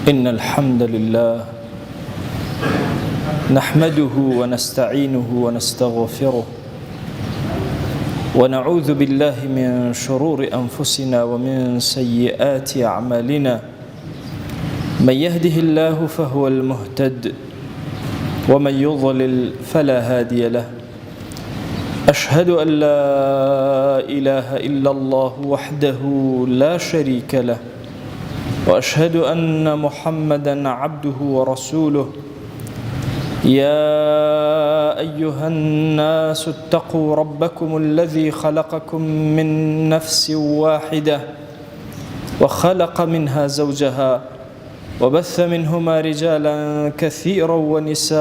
إن الحمد لله نحمده ونستعينه ونستغفره ونعوذ بالله من شرور أنفسنا ومن سيئات أعمالنا من يهده الله فهو المهتد ومن يضلل فلا هادي له أشهد أن لا إله إلا الله وحده لا شريك له وأشهد أن محمدًا عبده ورسوله يا أيها الناس اتقوا ربكم الذي خلقكم من نفس واحدة وخلق منها زوجها وبث منهما رجالا كثيرا ونساء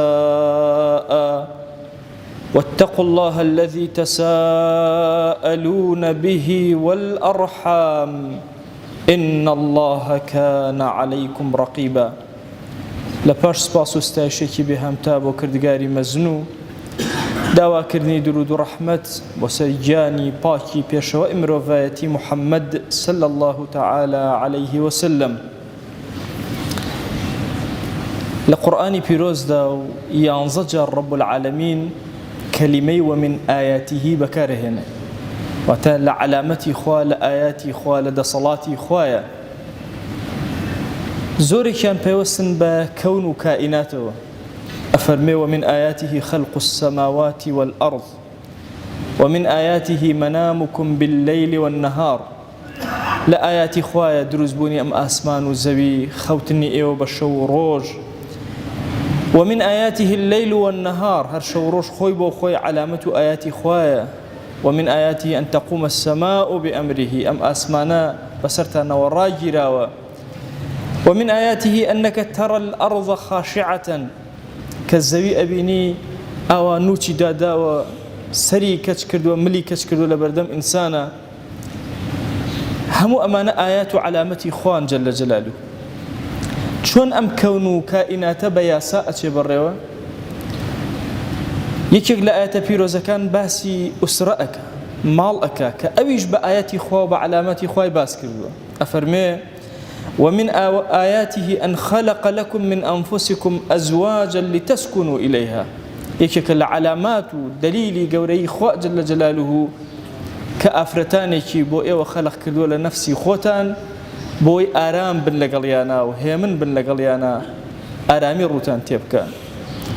واتقوا الله الذي تساءلون به والأرحام إن الله كان عليكم رقيبا. لپاش سپاس و ستایشێکی بێهەمتا بۆ کردگاری مەزنوو داواکردنی درود و ڕەحمەت بۆ سەر گیانی پاکی پێشەوەی مرۆڤایەتی محەممەد صلی الله تعالى عليه وسلم. لە قورئانی پیرۆزدا و 11 جار رب العالمین کەلیمەی ومن ئایاتیه بەکارەهێنێ، واتە لە علامەتی خوا، لە ئاياتی خوا، لە دەسەڵاتی خوایە. زۆرێکیان پێوەستن بە کەون و کائیناتەوە. ئەفەرمێ ومن آياته خلق السماوات والأرض ومن آياته منامكم بالليل والنهار. لە ئاياتی خوایە دروستبوونی ئەم ئاسمان و زەوی، خەوتنی ئێوە بە شەو و ڕۆژ. ومن آياته الليل والنهار، هەر شەو و ڕۆژ خۆی بۆ خۆی علامەت و ئاياتی خوایە. ومن آياته أن تقوم السماء بأمره، أم أسمانا بسرتنا وراجراوا. ومن آياته أنك ترى الأرض خاشعة كالزوي أبيني أو نوتي دادا وسري كتشكرد وملي كتشكرد لبردم إنسانا. همو أمان آيات علامة إخوان جل جلاله. شون أم كونوا كائنات بياساء تبروا یەکێک لە ئاەتە پیرۆزەکان باسی ئوسرەکە، ماڵەکە کە ئەویش بە ئاەتی خوا و بە علامەتی خوای باس کردووە. ئەفەرمێ ومن آياته أن خلق لكم من أنفسكم أزواجا لتسكنوا إليها. یەکێکە لە علامات و دلیلی گەورەی خوا جل جلاله کە ئافرەتانێکی بۆ ئێوە خەلق کردووە لە نەفسی خۆتان بۆی ئارام بن لەگەڵیانە و هێمن بن لەگەڵیانە، ئارامی ڕووتان تێبکە.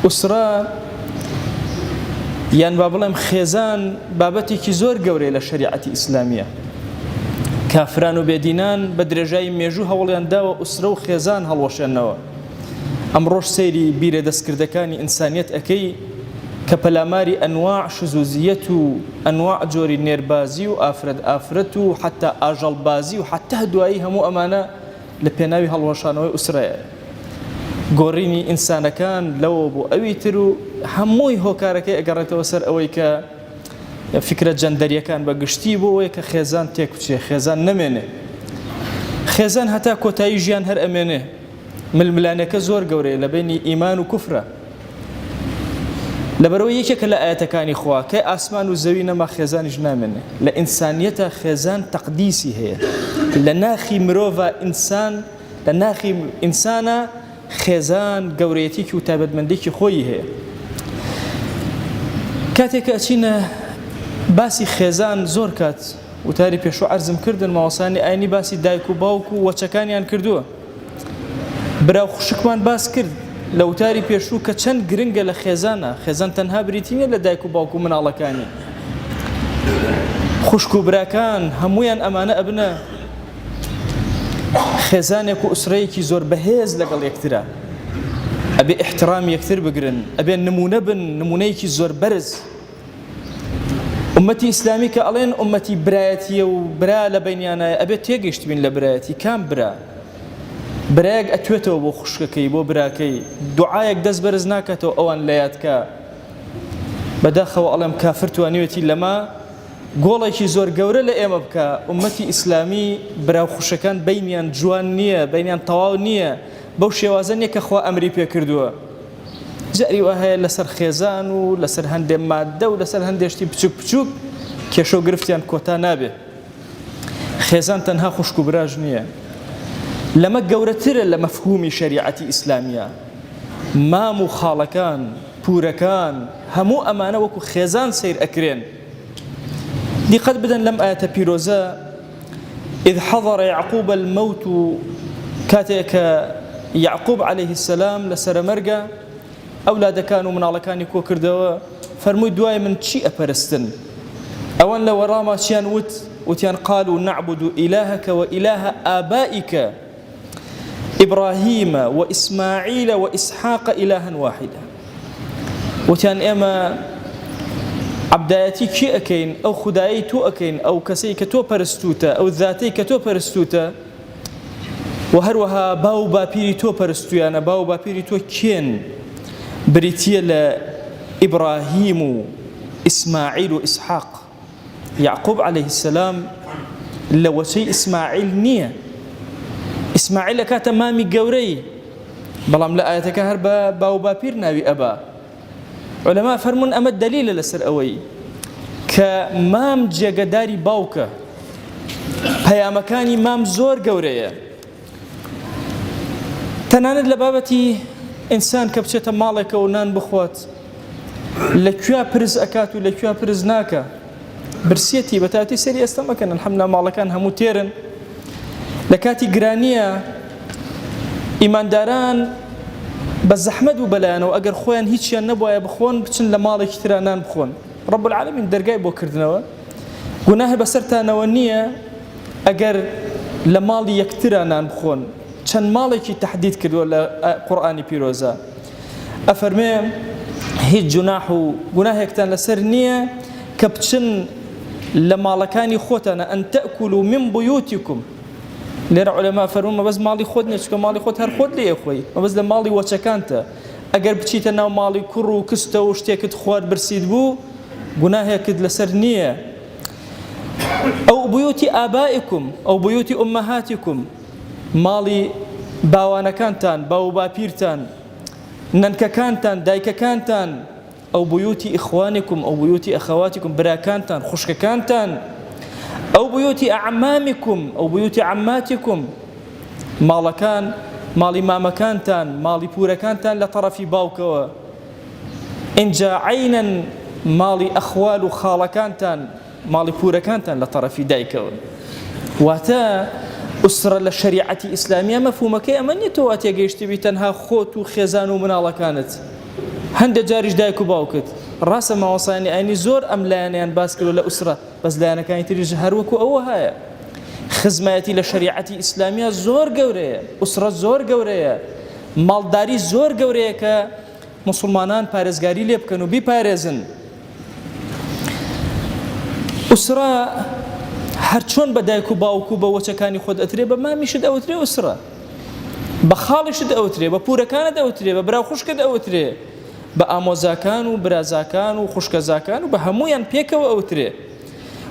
ئوسرە یان با بڵێم خێزان بابەتێکی زۆر گەورەی لە شەریعەتی ئیسلامیە. کافران و بێدینان بە درێژایی مێژوو هەوڵیان داوە ئوسرە و خێزان هەڵوەشێنەوە. ئەمڕۆژ سەیری بیرە دەستکردەکانی ئینسانیەت ئەەکەی کە پەلاماری ئەنواع شزوزیەت و ئەنواع جۆری نێربازی و ئافرەت و حتا ئاژەڵبازی و حتا دوایی هەموو ئەمانە لە پێناوی هەڵوەشانەوەی ئوسرەیە. گۆڕینی ئینسانەکان لەوە بۆ ئەوی تر و هەمووی هۆکارەکەی ئەگەڕێتەوە سەر ئەوەی کە فکرە جەندەریەکان بە گشتی بۆ ئەوەیە کە خێزان تێکوچێ، خێزان نەمێنێ. خێزان هەتا کۆتایی ژیان هەر ئەمێنێ. ململانەکە زۆر گەورەیە لە بینی ئیمان و کوفرە. لەبەرەوە یەکێکە لە ئاەتەکانی خوا کە ئاسمان و زەوی نەما خێزانیش نامێنێ. لە ئینسانیەتە خێزان تەقدیسی هەیە. لە ناخی مرۆڤە ئینسان، لە ناخی ئینسانە خێزان گەورەیەتێکی و تایبەتمەندێکی خۆی هەیە. کاتێک ئەچینە باسی خێزان زۆر کات وتاری پێشوو عەرزم کردن ماوەسانی ئاینی باسی دایک و باوک و وەچەکانیان کردووە. براو خوشکمان باس کرد لە وتاری پێشوو کە چەند گرنگە لە خێزانە. خێزان تەنها بریتی نیە لە دایک و باوک و مناڵەکانی. خوشک و براکان هەمویان ئەمانە ئەبنە خێزانێک و ئوسرەیەکی زۆر بەهێز لەگەڵ یەکترە. ئەبێ احترام یەکتر بگرن، ئەبێ نمونە بن، نمونەیەکی زۆر بەرز. ئومەتی ئیسلامی کە ئەڵێن ئومەتی برایەتیە و برا لە بینیانایە، ئەبێ تێگەیشت بین لە برایەتی. کام برا؟ برایەک ئەتوێتەوە بۆ خوشکەکەی، بۆ براکەی، دوعایەک دەست بەرز ناکاتەوە ئەوان لەیادکە. بەداخەوە ئەڵێم کافر توانیوێتی لەما گۆڵێکی زۆر گەورە لە ئێمە بکە. ئومەتی ئیسلامی براو خوشەکان بینیان جوان نییە، بینیان تەواو نییە. بەو شێوازە نییە کە خوا ئەمری پێ کردووە. جاری وا هەیە لەسەر خێزان و لەسەر هەندێک مادە و لەسەر هەندێشتی بچوک بچوک کێشە و گرفتیان کۆتا نابێ. خێزان تەنها خوشک و براژ نییە. لەمە گەورەترە لە مەفهومی شەریعەتی ئیسلامیە. مام و خاڵەکان پورەکان هەموو ئەمانە وەکو خێزان سیر ئەکرێن. دیقەت بدەن لەم ئاەتە پیرۆزە إذ حضر يعقوب الموت كاتێک يعقوب عليه السلام لەسەر مەرگە ئەولادەکان و مناڵەکانی کۆ کردەوە فەرمووی دوای من چی ئەپەرستن؟ ئەوان لە وەڕاما چیان وتیان قالوا نعبد إلهك وإله آبائك إبراهيم وإسماعيل وإسحاق إلها واحدا. وتیان ئێمە عبدایەتی کێ ئەکەین؟ ئەو خودایی تۆ ئەکەین، ئەو کەسەی کە تۆ پەرستوتە، ئەو ذاتەی کە تۆ پەرستوتە و هەروەها باو باپیری تۆ پەرستویانە. باو باپیری تۆ کێن؟ بریتیە لە ئیبراهیم و ئیسماعیل و ئیسحاق. یعقوب عليه السلام لە وەچەی ئیسماعیل نییە. ئیسماعیل لە کاتە مامی گەورەی، بەڵام لە ئاەتەکە هەر بە باو باپیر ناوی ئەبا. علەما فەرمون ئەمە دەلیلە لەسەر ئەوەی کە مام جێگەداری باوکە. پەیامەکانی مام زۆر گەورەیە. تەنانەت لە بابەتی ئینسان کە بچێتە ماڵێکە و نان بخوات لەکوێ پرز ئەکات و لەکوێ پرز ناکە. برسێتی بەتاتی سەری ئێستا مەکەن، الحەمدوللا ماڵەکان هەموو تێرن. لە کاتی گرانیە ئیمانداران بە زەحمەت و بەلایەنەوە ئەگەر خۆیان هیچیان نەبوایە بخۆن بچن لە ماڵێکی ترا نان بخۆن. رب العالمین دەرگای بۆ کردنەوە. گوناه بەسەرتانەوە نییە ئەگەر لە ماڵی یەکترا نان بخۆن. چەند ماڵێکی تەحدید کردووە لە قورئانی پیرۆزە. ئەفەرمێ هیچ جوناح و گوناهێکتان لەسەر نییە کە بچن لە ماڵەکانی خۆتانە ئەن تەئکولوا من بویوتیکم. لێرە عولەما فەرموون مەبەست ماڵی خۆت نییە، چونکە ماڵی خۆت هەر خۆت لێیە خۆی، مەبەست لە ماڵی وەچەکانتە. ئەگەر بچیتە ناو ماڵی کوڕ و کستە و شتێکت خوارد برسیت بوو گوناهێکت لەسەر نییە. ئەو بویوتی ئابائیکم ئەو بویوتی ئومەهاتیکم، ماڵی باوانەکانتان، باو باپیرتان، نەنکەکانتان، دایکەکانتان. ئەو بویوتی ئیخوانیکم ئەو بویوتی ئەخەواتیکم، براکانتان، خوشکەکانتان. ئەو بویوتی ئەعمامیکم ئەو بویوتی عەماتیکم، ماڵەکان، ماڵی مامەکانتان، ماڵی پورەکانتان لە تەڕەفی باوکەوە. ئینجا عەینەن ماڵی ئەخوال و خاڵەکانتان، ماڵی پورەکانتان لە تەڕەفی دایکەوە. واتە ئوسرە لە شەریعەتی ئیسلامیە مەفهومەکەی ئەمە نییە تۆ وا تێگەیشتبی تەنها خۆت و خێزان و مناڵەکانت. هەندێک جاریش دایک و باوکت. ڕاستە ماوەسانی ئاینی زۆر ئەم لایەنیان باس کردو لە ئوسرە، بەس لایەنەکانی تریش هەروەکو ئەوە هەیە. خزمەتی لە شەریعەتی ئیسلامیە زۆر گەورەیە، ئوسرە زۆر گەورەیە، ماڵداری زۆر گەورەیە کە موسڵمانان پارێزگاری لێ بکەن و بیپارێزن. ئوسرە هەر چۆن بە دایک و باوک و بە وەچەکانی خۆت ئەترێ، بە مامیشت ئەوترێ ئوسرە، بە خاڵیشت ئەوترێ، بە پورەکانت ئەوترێ، بە برا خوشکت ئەوترێ، بە ئامۆزاکان و برازاکان و خوشکەزاکان و بە هەمویان پێکەوە ئەوترێ.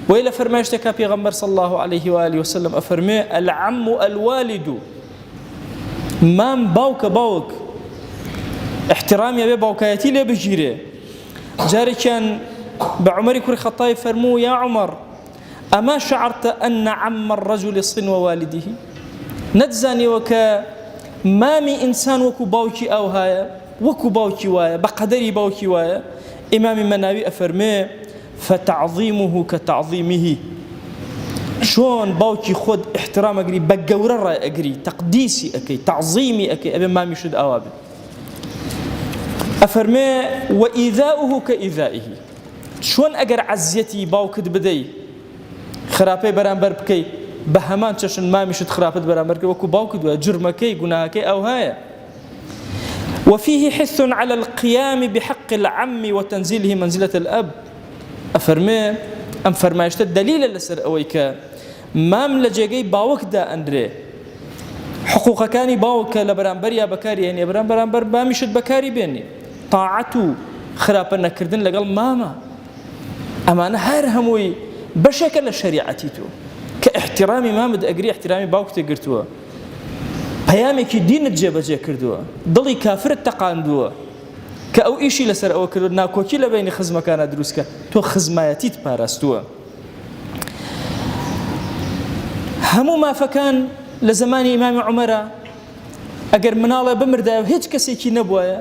وی لە فەرمایشتێکا پێغەمبەر صلی الله عليه وآله وسلم ئەفەرمێ العم الوالد، مام باوکە باوک، احترامی ئەبێ باوکایەتی لێ بگیرێ. جارێکیان بە عومەری کوڕی خەتابی فەرموو یا عومەر ئەما شعرت أن عم الرجل صنو والده، نەتزانیوە کە مامی ئینسان وەکو باوکی ئەو هایە، وەکو باوکی وایە، بە قەدەری باوکی وایە. ئیمامی مەناوی ئەفەرمێ فتعظیمه كتعظیمه، چۆن باوکی خۆت احترام ئەگری بە گەورە ڕای ئەگری، تەقدیسی ئەەکەی، تەعظیمی ئەەکەی، ئەبێ مامیشت ئەوا بێ. ئەفەرمێ وئیذاؤه كإیذائه، چۆن ئەگەر عەزیەتی باوکت بدەی، خراپەی بەرامبەر بکەی، بە هەمان چەشن مامیشت خراپت بەرامبەر بکەی، وەکو باوکت وایە، جرمەکەی گوناهەکەی ئەو هایە. وفيه حث على القيام بحق العم وتنزيله منزلة الأب. أفرمي أم فرمايشت الدليل لسر أويك مام لجيجي باوك دا أندري حقوق كاني باوك لبرانبر يا بكاري يعني برانبر بامشت بكاري بيني طاعته خرابنا كردن لقال ماما أمانة هر هموي بشكل الشريعة تو كاحترامي مامد أجري احترامي باوك تقرتوه پەیامێکی دینت جێبەجێ کردووە، دڵی کافرت تەقاندووە کە ئەو ئیشی لەسەر ئەوە کردو ناکۆکی لە بینی خزمەکانە دروستکە، تۆ خزمایەتیت پاراستووە. هەموو مافەکان لە زمانی ئیمامی عومەرە ئەگەر مناڵێ بمردایە و هیچ کەسێکی نەبووایە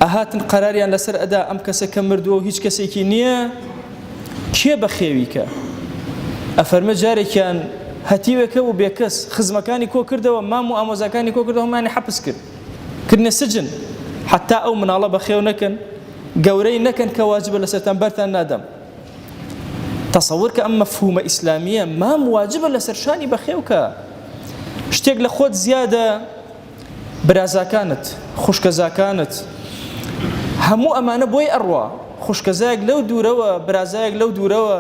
ئەهاتن قەراریان لەسەر ئەدا ئەم کەسە کە مردووە و هیچ کەسێکی نییە کێ بەخێویکە ئەفەرمە جارێکیان هەتیوێکە و بێکەس خزمەکانی کۆ کردەوە مام و ئامۆزاکانی کۆ کردەوە هەمانی حەبس کرد کردنە سجن حتا ئەو مناڵە بەخێو نەکەن گەورەی نەکەن کە واجبە لەسەرتان بەرتان نادەم تەسەور کە ئەم مەفهومە ئیسلامیە مام واجبە لەسەر شانی بەخێوکە شتێک لە خۆت زیادە برازاکانت خوشکەزاکانت هەموو ئەمانە بۆی ئەڕوا خوشکەزایەک لەو دوورەوە برازایەک لەو دوورەوە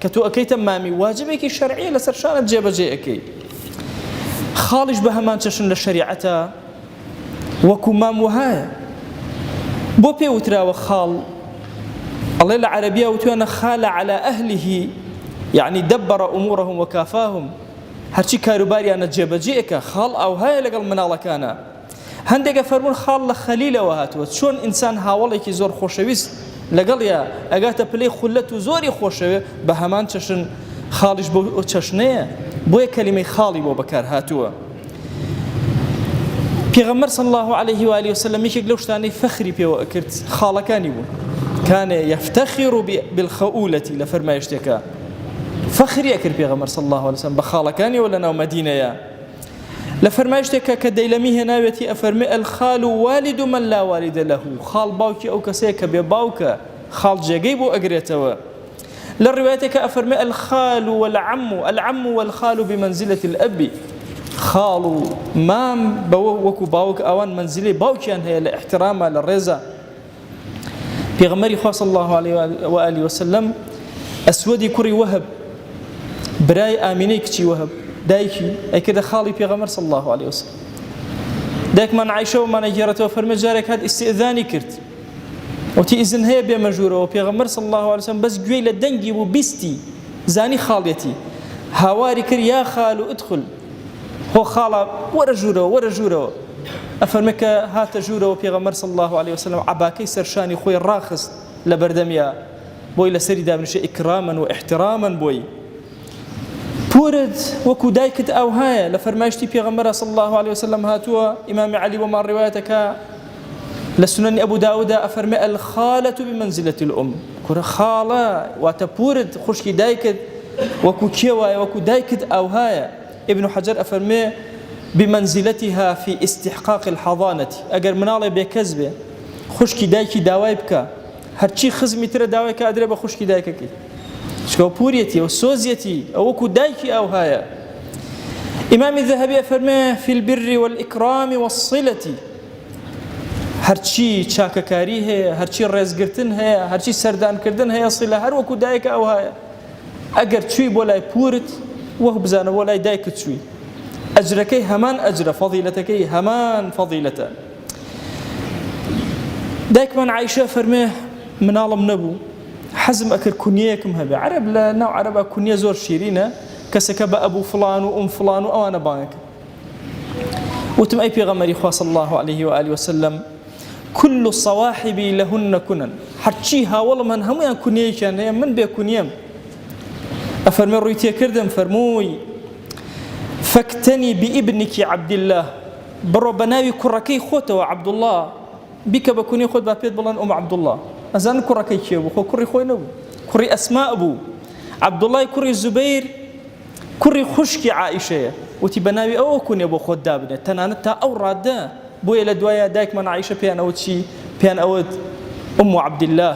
کە تۆ ئەەکەیتە مامی واجبێکی شەرعیە لەسەر شانت جێبەجێ ئەەکەی خاڵیش بە هەمان چەشن لە شەریعەتە وەکو مام وهایە بۆ پێوتراوە خاڵ ئەڵێ لە عەرەبیە وتوانە خالە على ئەهلیه یعنی دەبەڕە ئومورەهم وەکافاهم هەرچی کاروباریانە جێبەجێ ئەکە خاڵ ئەوهایە لەگەڵ مناڵەکانە هەندێکە فەرمون خاڵ لە خەلیلەوە هاتووە چۆن ئینسان هاوڵێکی زۆر خۆشەویست لەگەڵیا ئەگاتە پلەی خولەت و زۆری خۆشەوێ بە هەمان چەشن خاڵیش بۆ چەشنەیە بۆیە کەلیمەی خاڵی بۆ بەکار هاتووە پێغەمبەر صلی الله عليه و آله وسلم یەکێک لەو شتانەی فەخری پێوە ئەکرد خاڵەکانی بوو كان يفتخر بالخؤولة لفرمايشتك فخري أكر بيغمر صلى الله عليه وسلم بخالكاني ولا ناو مدينة لفرمايشتك كديلمي هنا يتي أفرمي الخال والد من لا والد له خال باوكي أو كسيك بباوك خال جاقيبو أقريتوا للروايتك أفرمي الخال العم والخال بمنزلة الأب خال مام وكو باوك أوان منزلي باوكيان هي الاحترام للرزا پیغمبری خوا صلی الله علیه و آله و سلم اسودی کوڕی وهب برای ئامینەی کچی وهب دایکی ئەیکردە خاڵی پێغەمبەر صلی الله عليه وسلم دایکمان عایشە ومانە گێڕێتەوە فەرمێ جارێک هات ئیستئذانی کرد وتی ئیزن هەیە بێمەژوورەوە پێغەمبەر صلی الله عليه وسلم بەس گوێی لە دەنگی بوو بیستی زانی خاڵێتی هاواری کرد یا خال ادخل هۆ خاڵە وەرە ژوورەوە أفرمك هات جورة وبيغمر صلى الله عليه وسلم عباكي سرشاني خوي الراخص لبردميا بوي لسري دابنش إكراما واحتراما بوي بورد وكو دايكت أو هاي لفرمايشتي بيغمر صلى الله عليه وسلم هاتوا إمام علي وما روايتك لسنن أبو داود أفرمي الخالة بمنزلة الأم كرة خالة واتبورد خشكي دايكت وكو كيوا وكو دايكت أو هاي ابن حجر أفرمي بمنزلتها في استحقاق الحضانة أجر مناله بكذبه خشكي دايكي داواي بك هرشي خزمي ترى داواي كأدري بخشكي دايكي شكو بوريتي أو سوزيتي أو كو دايكي أو هايا إمام الذهبي فرماه في البر والإكرام والصلة هرشي شاككاري هي هرشي رزقرتن هي هرشي سردان كردن هي صلة هر وكو دايك أو هايا أجر تشوي ولا بورت وهو بزانه ولا دايك تشوي أجركي همان أجر فضيلتكي همان فضيلة دايك من عايشة فرميه من عالم نبو حزم أكر كنياكم هبي عرب لا نوع عرب كنيا زور شيرينة كسكب أبو فلان وأم فلان وأنا بانك وتم أي بيغمري خواه صلى الله عليه وآله وسلم كل الصواحب لهن كنن حرشيها والله من هم يعني كنيا كان من بي كنيام أفرمي رويتي كردم فرموي فاكتني بابنك عبد الله برو بناوي كركي خوته عبد الله بك بكوني خود بابيت بلان ام عبد الله ازان كركي كيبو خو كري خوي نبو كري اسماء ابو عبد الله كري الزبير كري خشكي عائشه وتي بناوي او كوني ابو خود دابنه تنانتا او راده بو الى دوايا دايك من عائشه بيان اوتشي بيان اود ام عبد الله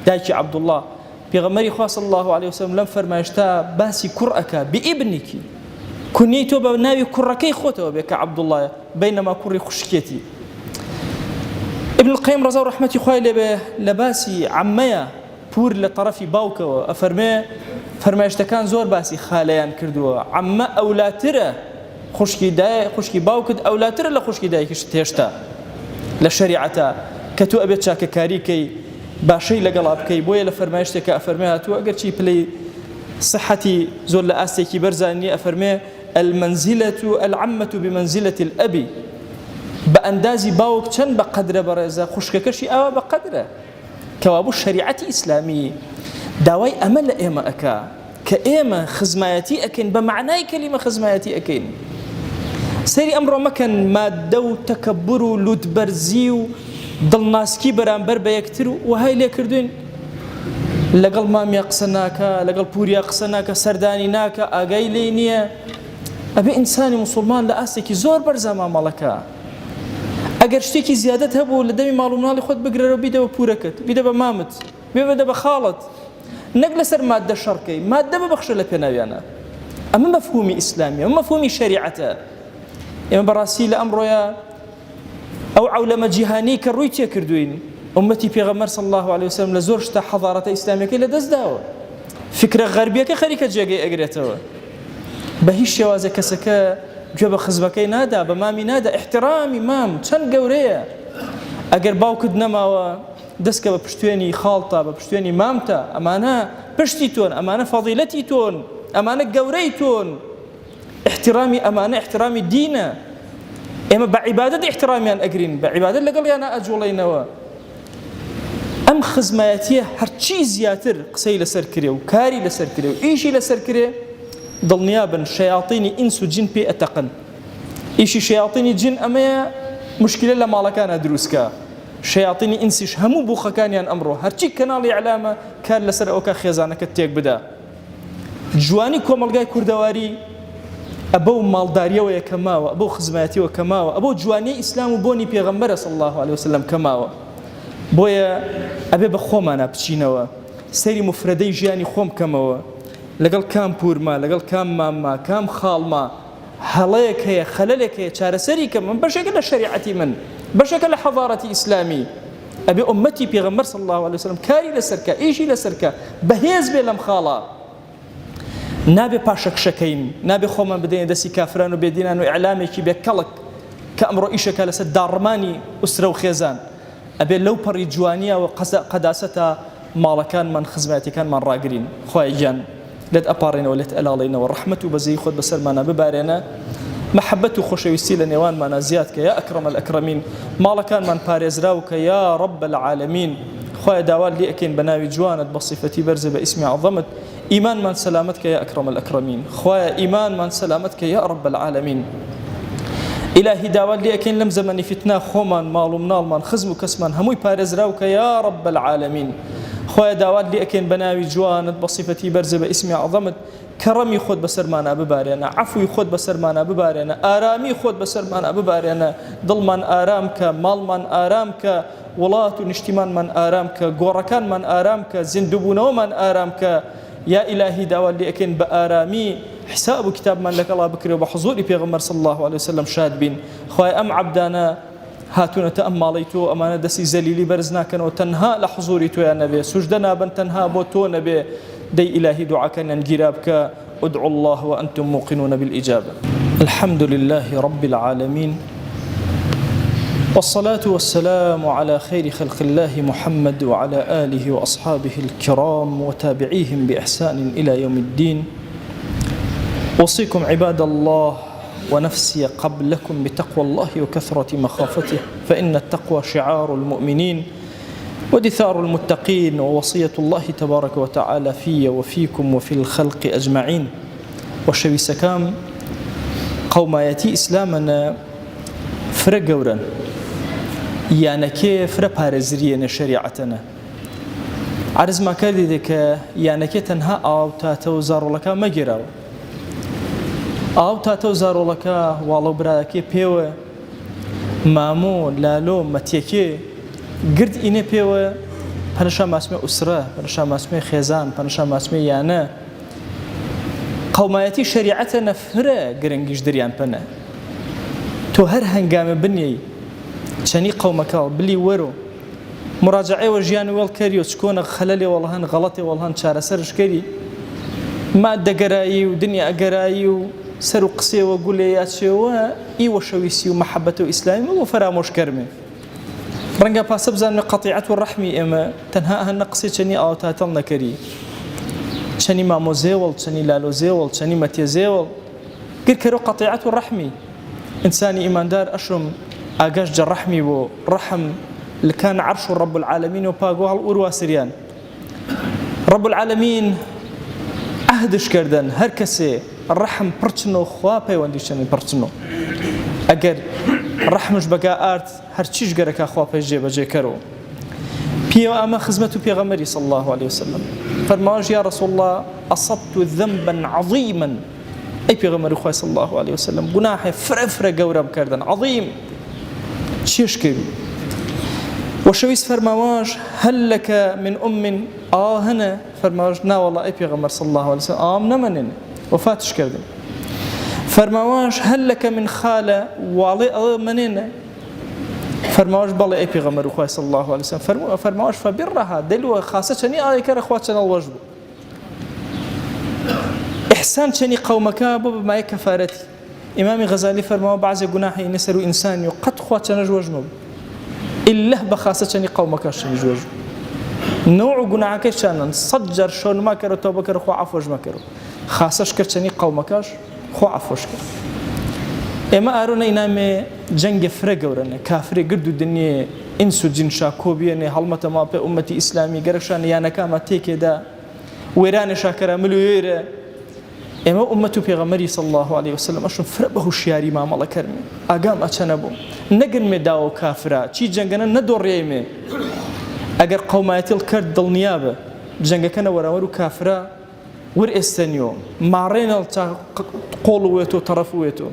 دايك عبد الله بيغمري خوا صلى الله عليه وسلم لم فرماشتا باسي كرأك بابنك كنيتو بناوي كركي خوته بك عبد الله بينما كري خشكيتي ابن القيم رضا رحمتي خويا لباسي عميا بور لطرفي باوكا فرماشتا كان زور باسي خاليان كردوا عما اولاتره خشكي باوكد اولاتره لخشكي داي كشتيشتا لشريعته كتو ابيت شاك كاريكي باشي لقلابكي بويا لفرماشتا كافرميها تو اگر شي بلاي صحتي زول لاستيكي برزاني افرمي المنزلة العمة بمنزلة الأب بأندازي باوك چن بقدر برزا خشككشي أو بقدره كوابو الشريعة إسلامية داوي أمل إيما أكا كإيما خزمايتي أكين بمعنى كلمة خزمايتي أكين سەیری ئەمڕۆ مەکەن مادە و تەکەببر و لووتبەرزی و دڵناسکی بەرامبەر بە یەکتر و وهای لێ کردوین لەگەڵ مامیا قسە ناکە لەگەڵ پوریا قسە ناکە سەردانی ناکە ئاگای لێ نییە ئەبێ ئینسانی موسڵمان لە ئاستێکی زۆر بەرزە مامەڵەکە ئەگەر شتێکی زیادەت هەبوو لە دەمی ماڵ و مناڵی خۆت بگرەوە بیدەوە پورەکەت بیدە بە مامت بێدە بە خاڵت نەک لەسەر مادە شەڕکەی مادە ببەخشە لە پێناویانە ئەمە مەفهومی ئیسلامیە ئەمە مەفهومی شەریعەتە ئێمە بەڕاستی لە ئەمڕۆیە ئەو عەولەمە جیهانی کە ڕووی تێ کردوین ئومەتی پێغەمبەر صلی الله عليه وسلم لە زۆر شتە حەضارەتە ئیسلامیەکەی لەدەست داوە فکرە غەربیەکە خەریکە جێگەی ئەگرێتەوە بە هیچ شێوازە کەسەکە گوێ بە خزمەکەی نادا بە مامی نادا احترامی مام چەند گەورەیە ئەگەر باوکت نەماوە دەستکە بە پشتوێنی خاڵتە بە پشتوێنی مامتە ئەمانە پشتی تۆن ئەمانە فەضیلەتی تۆن ئەمانە گەورەی تۆن احترامی ئەمانە احترامی دینە ئێمە بە عیبادەت احترامیان ئەگرین بە عیبادەت لەگەڵیانە ئەجوڵینەوە ئەم خزمەتیە هەرچی زیاتر قسەی لەسەر کرێ و کاری لەسەر کرێ و ئیشی لەسەر کرێ دڵنیابن شەیاطینی ئینس و جن پێ ئەتەقن ئیشی شەیاطینی جن ئەمەیە مشکلە لە ماڵەکانە دروستکە شەیاطینی ئینسیش هەموو بوخەکانیان ئەمڕۆ هەرچی کەناڵی ئەعلامە کار لەسەر ئەوکە خێزانەکە تێک بدا جوانی کۆمەلگای کوردەواری ئەبەو ماڵداریەوەیە کەماوە ئەبەو خزمەتیەوە کەماوە ئەبەو جوانی ئیسلام و بۆنی پێغەمبەرە صلی الله عليه وسلم کەماوە بۆیە ئەبێ بە خۆمانە بچینەوە سەیری مفرەدەی ژیانی خۆم کەمەوە لەگەڵ کام پورما لەگەڵ کام مامما کام خاڵما هەڵەیەک هەیە خەلەلێک هەیە چارەسەری کەم من بەشێکە لە شەریعەتی من بەشێکە لە حەضارەتی ئیسلامی ئەبێ ئومەتی پێغەمبەر صلی الله عليه وسلم کاری لەسەرکە ئیشی لەسەرکە بەهێز بێ لەم خاڵە نابێ پاشەکشەکەین نابێ خۆمان بدەین دەستی کافران و بێدینان و ئیعلامێکی بێکەڵک کە ئەمڕۆ ئیشەکە لەسەر داڕمانی ئوسرە و خێزان ئەبێ لەو پەڕی جوانیە و قەداسەتە ماڵەکانمان خزمەتیەکانمان ڕاگرین خوای گیان لێت ئەپاڕێنەوە لێت ئەلاڵێنەوە ڕەحمەت و بەزەی خۆت بەسەرمانە ببارێنە محبەت و خۆشەویستی لە نێوانمانە زیاد کە یا ئەکرەم الئەکرەمین ماڵەکانمان پارێزراو کە یا رب العالمین خوای داوات لێ ئەکەین بە ناوی جوانت بە صیفەتی بەرزە بە ئیسمی عەظەمت ئیمانمان سەلامەت کە یا ئەکرەم الئەکرەمین خوایە ئیمانمان سەلامەت کە یا رب العالمین إلهي داوات لي أكين لم زمن فتنة خومان مال ومنال من خزم وكسمان هموي بارز راوك يا رب العالمين خويا داوات لي أكين بناوي جوانت بصفتي برزة باسمي عظمت كرمي خود بسرمانا ببارينا عفوي خود بسرمانا ببارينا آرامي خود بسرمانا ببارينا ضلمان آرامك مالمان آرامك ولات ونشتمان من آرامك غوركان من آرامك زندبونو من آرامك يا إلهي داوات لي أكين بآرامي حساب كتاب من لك الله بكري وبحضور بيغمبر صلى الله عليه وسلم شاد بين خويا أم عبدانا هاتونا تأماليتو أمانة دسي زليلي برزنا كانوا تنها لحضوريتو يا نبي سجدنا بن تنها بوتو نبي دي إلهي دعاك ننجرابك ادعوا الله وأنتم موقنون بالإجابة الحمد لله رب العالمين والصلاة والسلام على خير خلق الله محمد وعلى آله وأصحابه الكرام وتابعيهم بإحسان إلى يوم الدين أوصيكم عباد الله ونفسي قبلكم بتقوى الله وكثرة مخافته فإن التقوى شعار المؤمنين ودثار المتقين ووصية الله تبارك وتعالى في وفيكم وفي الخلق أجمعين وشوي سكام قوم يأتي إسلامنا فرقورا يعني كيف فربارزرينا شريعتنا عرز ما كردي ذيك يعني كي تنها أو تاتوزار لك ما جراو ئاو تاتە و زارۆڵەکە واڵە برایەکێ پێوە مامۆ لالۆ مەتیەکێ گرد ئینێ پێوە پەنەشا ماسمێ ئوسرە پەنەشا ماسمێ خێزان پەنەشا ماسمێ یانە قەومایەتی شەریعەتە نەفرە گرنگیش دەریان پەنە تۆ هەر هەنگامە بنیەی چەنی قەومەکە بلی وەرۆ مراجعەوە ژیان وێڵ کەری و چکۆنە خەلەلێ وەڵهان غەڵەتێ وەڵهان چارەسەرش کەری مادەگەرایی و دنیا ئەگەرایی و سەر و قسێوە گولێ یاچێوە ئیوە شەویستی و مەحەبەتە و ئیسلامی بۆ فەرامۆش کەرمێ ڕەنگە پاسە بزانمە قەتیعەت و ڕەحمی ئێمە تەنها هەنە قسێ چەنی ئاو تاتەڵ نەکەری چەنی مامۆزێوەڵ چەنی لالۆزێوەڵ چەنی مەتێزێوەڵ گرکەرە قەتیعەت و ڕەحمی ئینسانی ئیماندار ئەشم ئاگاش جە ڕەحمی بۆ ڕەحم لکان عەرش و ڕەب العالەمین و پاگۆ هەڵ ئوروا سریان ڕەب العالەمین عهدش کردن هەر کەسێ ڕەحم پڕچنەوە خوا پەیوەندیشتنی پڕچنەوە ئەگەر ڕەحمش بەگا ئارد هەرچیش گەرەکە خوا پێش جێبەجێکەرەوە پێوە ئەمە خزمەت و پێغەمبەری صلی الله عليه وسلم فەرماوەش یا رسول الله أصبت ذنبا عظيما أي پێغەمبەری خوا صلی الله عليه وسلم گوناحێ فرە گەورە بکردن عظیم چێش کردی وشويس فرماواش هل لك من هنا فرماواش نا والله أي پیغمبر صلى الله عليه وسلم نمنن وفاتش كردن فرماواش هل لك من خالة والي منن فرماواش بالله أي پیغمبر خواه صلى الله عليه وسلم فرماواش فبرها دلو خاصة شني آي كره خواتنا الوجب إحسان شني قومك بما يكفارتي إمام غزالي فرماوا بعض جناحي نسرو إنسان قد خواتنا جوجمه إلا بخاصة شني قومك شني جوج نوع جناحك شانن صجر شون ما كرو توبة كرو خو عفوش ما كرو خاصة شكر شني قومكاش خو عفوش كرو إما أرونا إنامي جنگ فرق ورنا كافر قردو الدنيا إنسو جن شاكوبيني هلمة ما بي أمتي إسلامي قرشان يانا كاما تيكي دا ويران شاكرا ملويرة إما أمتو بيغمري صلى الله عليه وسلم أشون فربه الشياري ما مالا كرمي أقام أتشنبو نقن مداو كافرا چي جنگنا ندور ريمي أقر قوماتي الكرد دل نيابة جنگ كان وراورو كافرا ور استنيو مارين قولويتو طرفويتو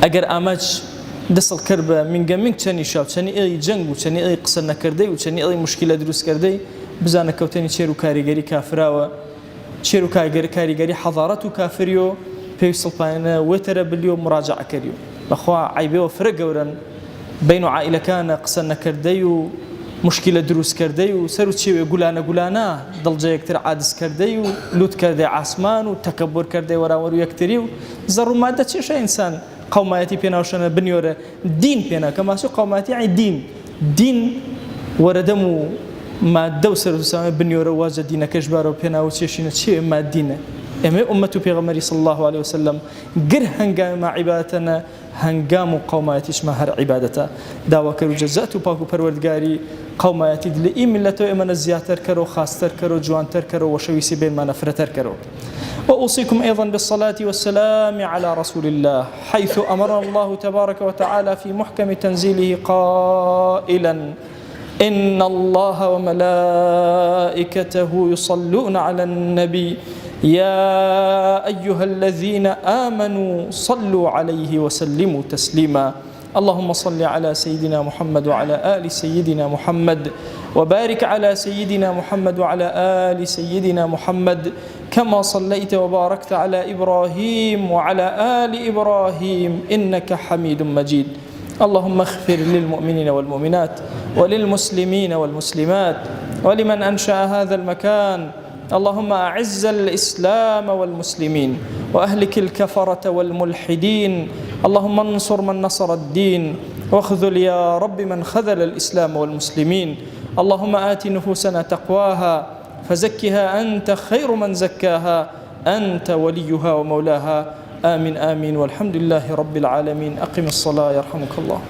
أقر آماج دس الكربة من جميع تاني شاب تاني أي جنگ وتاني أي قصنا كردي وتاني أي مشكلة دروس كردي بزانا كوتاني تشيرو كاريجري كافراوا تشيرو كاريجري حضارته كافريو بيوصل باينا وتر باليوم مراجعة كريو بخوا عيبه وفرق ورن بين عائلة كان قصنا كردي ومشكلة دروس كردي وسرو تشيو يقولانا ضل جاي كتير عادس كردي ولوت كردي عاسمان وتكبر كردي وراورو يكتريو زرو ما ده شيء إنسان قوماتي بينا وشنا بنيورة دين بينا كما سو قوماتي يعني دين وردمو ما دوسر سامي بنيورة واجد دينا كجبارو بينا وتشيشنا شيء ما دينا أما أمته بيغمري صلى الله عليه وسلم قر هنقام عبادتنا هنقام قوماتيش ما هر عبادته دعوة كرو جزاتو باكو پروردگاري قوماتي دلئي ملتو إمانا زياتر كرو خاصتر كرو جوانتر كرو وشويسي بين ما نفرتر كرو وأوصيكم أيضا بالصلاة والسلام على رسول الله حيث أمرنا الله تبارك وتعالى في محكم تنزيله قائلا إن الله وملائكته يصلون على النبي يا أيها الذين آمنوا صلوا عليه وسلموا تسليما اللهم صل على سيدنا محمد وعلى آل سيدنا محمد وبارك على سيدنا محمد وعلى آل سيدنا محمد كما صليت وباركت على إبراهيم وعلى آل إبراهيم إنك حميد مجيد اللهم اغفر للمؤمنين والمؤمنات وللمسلمين والمسلمات ولمن أنشأ هذا المكان اللهم أعز الإسلام والمسلمين وأهلك الكفرة والملحدين اللهم انصر من نصر الدين واخذل يا رب من خذل الإسلام والمسلمين اللهم آت نفوسنا تقواها فزكها أنت خير من زكاها أنت وليها ومولاها آمين آمين والحمد لله رب العالمين أقم الصلاة يرحمك الله